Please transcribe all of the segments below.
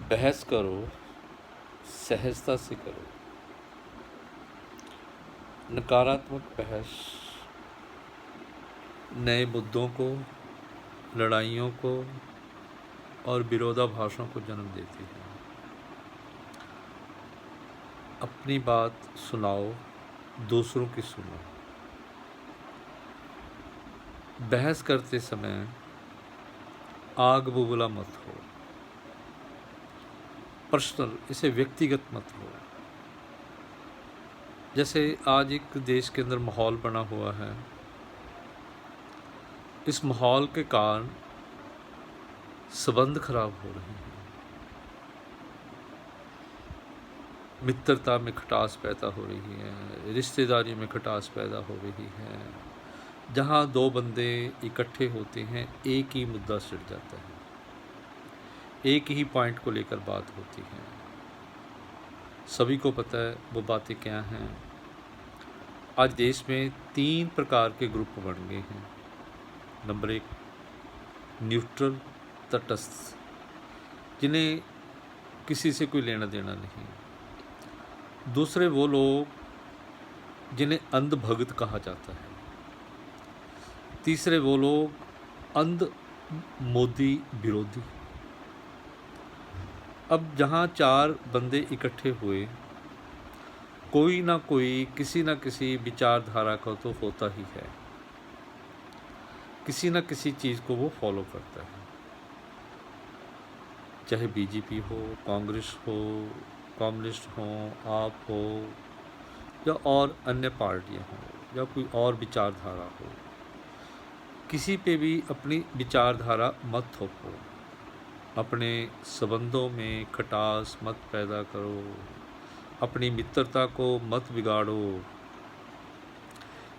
बहस करो, सहजता से करो। नकारात्मक बहस नए मुद्दों को, लड़ाइयों को और विरोधाभासों को जन्म देती है। अपनी बात सुनाओ, दूसरों की सुनो। बहस करते समय आग बुबूला मत हो, पर्सनल, इसे व्यक्तिगत मत हो। जैसे आज एक देश के अंदर माहौल बना हुआ है, इस माहौल के कारण संबंध खराब हो रहे हैं, मित्रता में खटास पैदा हो रही है, रिश्तेदारी में खटास पैदा हो रही है। जहाँ दो बंदे इकट्ठे होते हैं, एक ही मुद्दा छिड़ जाता है, एक ही पॉइंट को लेकर बात होती है। सभी को पता है वो बातें क्या हैं। आज देश में 3 प्रकार के ग्रुप बन गए हैं। नंबर 1, न्यूट्रल, तटस्थ, जिन्हें किसी से कोई लेना देना नहीं। दूसरे वो लोग जिन्हें अंध भगत कहा जाता है। तीसरे वो लोग अंध मोदी विरोधी। अब जहाँ 4 बंदे इकट्ठे हुए, कोई ना कोई किसी न किसी विचारधारा का तो होता ही है, किसी न किसी चीज़ को वो फॉलो करता है। चाहे बीजेपी हो, कांग्रेस हो, कम्युनिस्ट हो, आप हो, या और अन्य पार्टियां हों, या कोई और विचारधारा हो, किसी पे भी अपनी विचारधारा मत थोपो। अपने संबंधों में खटास मत पैदा करो, अपनी मित्रता को मत बिगाड़ो,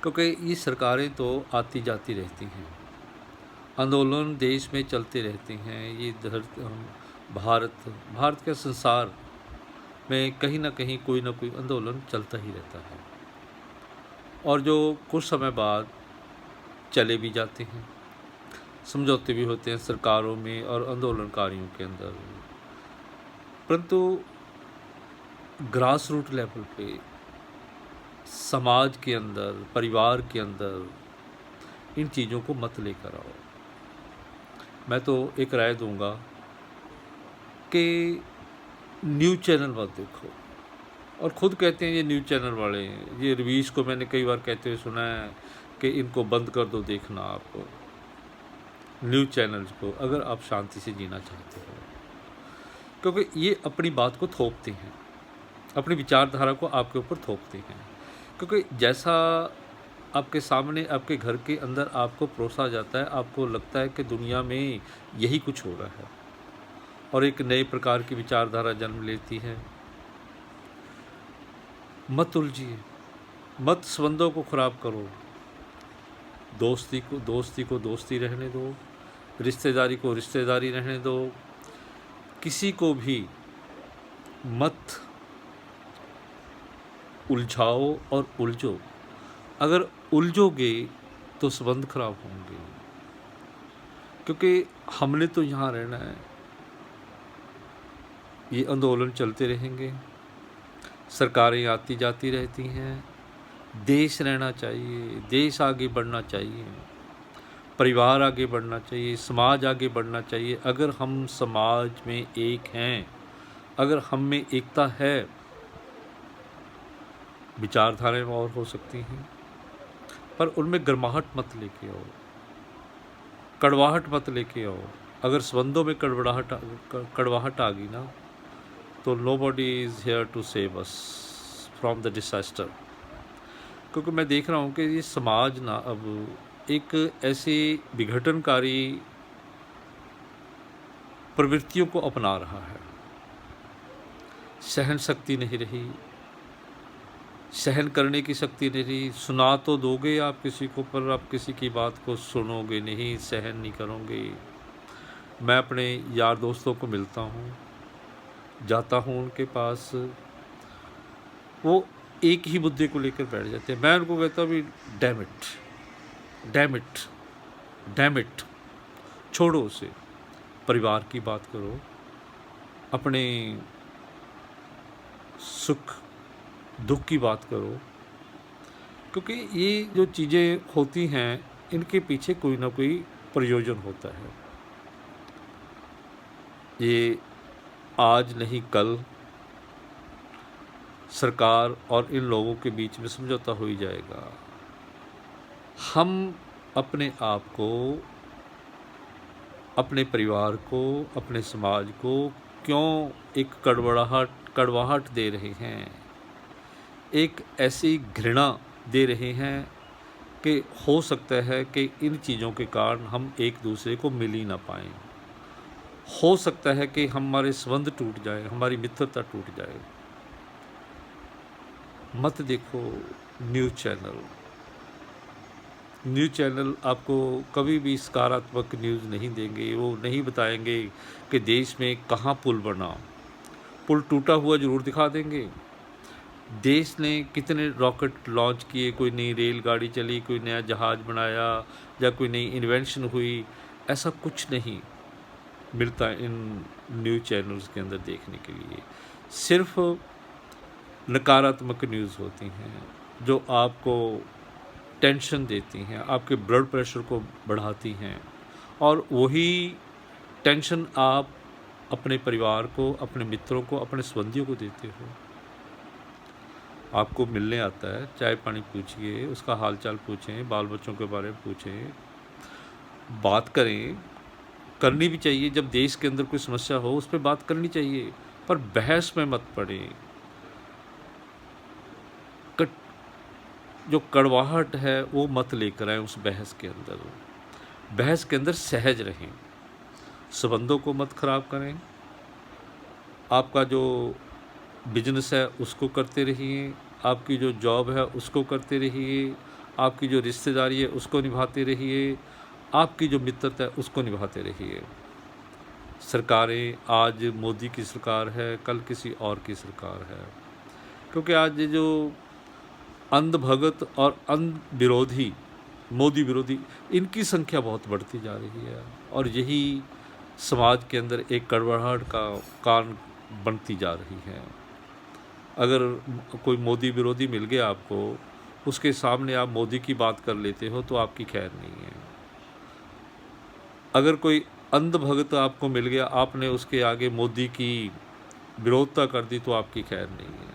क्योंकि ये सरकारें तो आती जाती रहती हैं, आंदोलन देश में चलते रहते हैं। ये भारत के संसार में कहीं ना कहीं कोई ना कोई आंदोलन चलता ही रहता है, और जो कुछ समय बाद चले भी जाते हैं, समझौते भी होते हैं सरकारों में और आंदोलनकारियों के अंदर। परंतु ग्रास रूट लेवल पे, समाज के अंदर, परिवार के अंदर इन चीज़ों को मत लेकर आओ। मैं तो एक राय दूंगा कि न्यूज़ चैनल मत देखो। और ख़ुद कहते हैं ये न्यूज़ चैनल वाले, ये रवीश को मैंने कई बार कहते हुए सुना है कि इनको बंद कर दो देखना आप न्यूज़ चैनल्स को, अगर आप शांति से जीना चाहते हो। क्योंकि ये अपनी बात को थोपते हैं, अपनी विचारधारा को आपके ऊपर थोपते हैं। क्योंकि जैसा आपके सामने, आपके घर के अंदर आपको परोसा जाता है, आपको लगता है कि दुनिया में यही कुछ हो रहा है, और एक नए प्रकार की विचारधारा जन्म लेती है। मत उलझिए, मत संबंधों को ख़राब करो। दोस्ती को दोस्ती रहने दो, रिश्तेदारी को रिश्तेदारी रहने दो। किसी को भी मत उलझाओ और उलझो। अगर उलझोगे तो संबंध खराब होंगे, क्योंकि हमने तो यहाँ रहना है। ये आंदोलन चलते रहेंगे, सरकारें आती जाती रहती हैं, देश रहना चाहिए, देश आगे बढ़ना चाहिए, परिवार आगे बढ़ना चाहिए, समाज आगे बढ़ना चाहिए। अगर हम समाज में एक हैं, अगर हम में एकता है, विचारधाराएं और हो सकती हैं, पर उनमें गर्माहट मत लेके आओ, कड़वाहट मत लेके आओ। अगर संबंधों में कड़वाहट आ गई ना, तो nobody is here to save us from the disaster. क्योंकि मैं देख रहा हूँ कि ये समाज ना अब एक ऐसी विघटनकारी प्रवृत्तियों को अपना रहा है। सहन शक्ति नहीं रही, सहन करने की शक्ति नहीं रही। सुना तो दोगे आप किसी को, पर आप किसी की बात को सुनोगे नहीं, सहन नहीं करोगे। मैं अपने यार दोस्तों को मिलता हूँ, जाता हूँ उनके पास, वो एक ही मुद्दे को लेकर बैठ जाते हैं। मैं उनको कहता हूँ भी डैम इट, छोड़ो उसे, परिवार की बात करो, अपने सुख दुख की बात करो, क्योंकि ये जो चीज़ें होती हैं इनके पीछे कोई ना कोई प्रयोजन होता है। ये आज नहीं कल सरकार और इन लोगों के बीच में समझौता हो ही जाएगा। हम अपने आप को, अपने परिवार को, अपने समाज को क्यों एक कड़वाहट दे रहे हैं, एक ऐसी घृणा दे रहे हैं कि हो सकता है कि इन चीज़ों के कारण हम एक दूसरे को मिल ही ना पाएँ। हो सकता है कि हमारे संबंध टूट जाए, हमारी मित्रता टूट जाए। मत देखो न्यूज़ चैनल आपको कभी भी सकारात्मक न्यूज़ नहीं देंगे। वो नहीं बताएंगे कि देश में कहाँ पुल बना, पुल टूटा हुआ ज़रूर दिखा देंगे। देश ने कितने रॉकेट लॉन्च किए, कोई नई रेलगाड़ी चली, कोई नया जहाज़ बनाया या कोई नई इन्वेंशन हुई, ऐसा कुछ नहीं मिलता इन न्यूज़ चैनल्स के अंदर देखने के लिए। सिर्फ नकारात्मक न्यूज़ होती हैं जो आपको टेंशन देती हैं, आपके ब्लड प्रेशर को बढ़ाती हैं, और वही टेंशन आप अपने परिवार को, अपने मित्रों को, अपने संबंधियों को देते हो। आपको मिलने आता है, चाय पानी पूछिए, उसका हालचाल पूछें, बाल बच्चों के बारे में पूछें, बात करें, करनी भी चाहिए। जब देश के अंदर कोई समस्या हो उस पर बात करनी चाहिए, पर बहस में मत पड़ें। जो कड़वाहट है वो मत लेकर आए उस बहस के अंदर। बहस के अंदर सहज रहें, संबंधों को मत ख़राब करें। आपका जो बिजनेस है उसको करते रहिए, आपकी जो जॉब है उसको करते रहिए, आपकी जो रिश्तेदारी है उसको निभाते रहिए, आपकी जो मित्रता है उसको निभाते रहिए। सरकारें आज मोदी की सरकार है, कल किसी और की सरकार है, क्योंकि आज ये जो अंध भगत और अंध विरोधी, मोदी विरोधी, इनकी संख्या बहुत बढ़ती जा रही है, और यही समाज के अंदर एक कड़वाहट का कारण बनती जा रही है। अगर कोई मोदी विरोधी मिल गया आपको, उसके सामने आप मोदी की बात कर लेते हो तो आपकी खैर नहीं है। अगर कोई अंध भगत आपको मिल गया, आपने उसके आगे मोदी की विरोधता कर दी तो आपकी खैर नहीं है।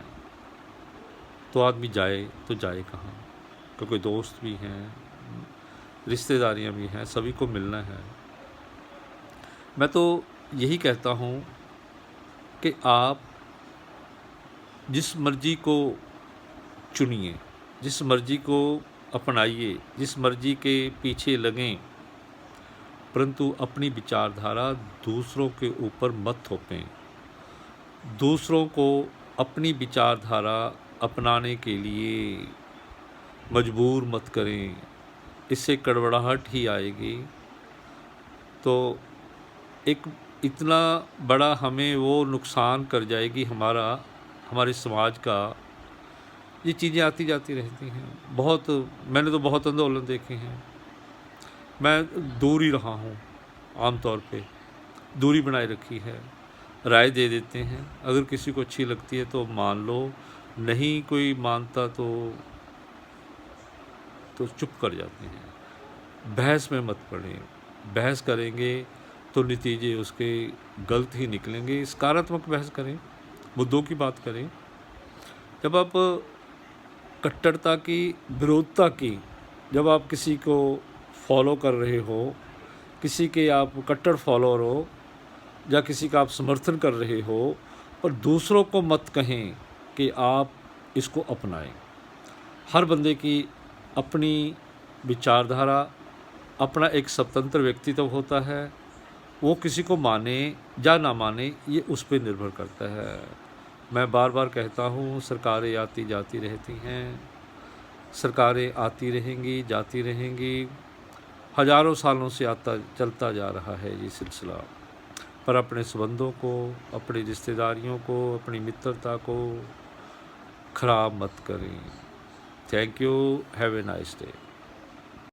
तो आदमी जाए तो जाए कहाँ, क्योंकि दोस्त भी हैं, रिश्तेदारियां भी हैं, सभी को मिलना है। मैं तो यही कहता हूँ कि आप जिस मर्जी को चुनिए, जिस मर्जी को अपनाइए, जिस मर्जी के पीछे लगें, परंतु अपनी विचारधारा दूसरों के ऊपर मत थोपें। दूसरों को अपनी विचारधारा अपनाने के लिए मजबूर मत करें, इससे कड़वड़ाहट ही आएगी। तो एक इतना बड़ा हमें वो नुकसान कर जाएगी हमारे समाज का। ये चीज़ें आती जाती रहती हैं। मैंने तो बहुत आंदोलन देखे हैं। मैं दूर ही रहा हूँ, आम तौर पे दूरी बनाए रखी है। राय दे देते हैं, अगर किसी को अच्छी लगती है तो मान लो, नहीं कोई मानता तो चुप कर जाते हैं। बहस में मत पड़ें। बहस करेंगे तो नतीजे उसके गलत ही निकलेंगे। सकारात्मक बहस करें, मुद्दों की बात करें। जब आप कट्टरता की, विरोधता की, जब आप किसी को फॉलो कर रहे हो, किसी के आप कट्टर फॉलोअर हो, या किसी का आप समर्थन कर रहे हो, और दूसरों को मत कहें कि आप इसको अपनाएं। हर बंदे की अपनी विचारधारा, अपना एक स्वतंत्र व्यक्तित्व होता है। वो किसी को माने या ना माने, ये उस पर निर्भर करता है। मैं बार बार कहता हूँ, सरकारें आती जाती रहती हैं, सरकारें आती रहेंगी, जाती रहेंगी। हजारों सालों से चलता जा रहा है ये सिलसिला। पर अपने संबंधों को, अपनी रिश्तेदारियों को, अपनी मित्रता को खराब मत करें। Thank you. Have a nice day.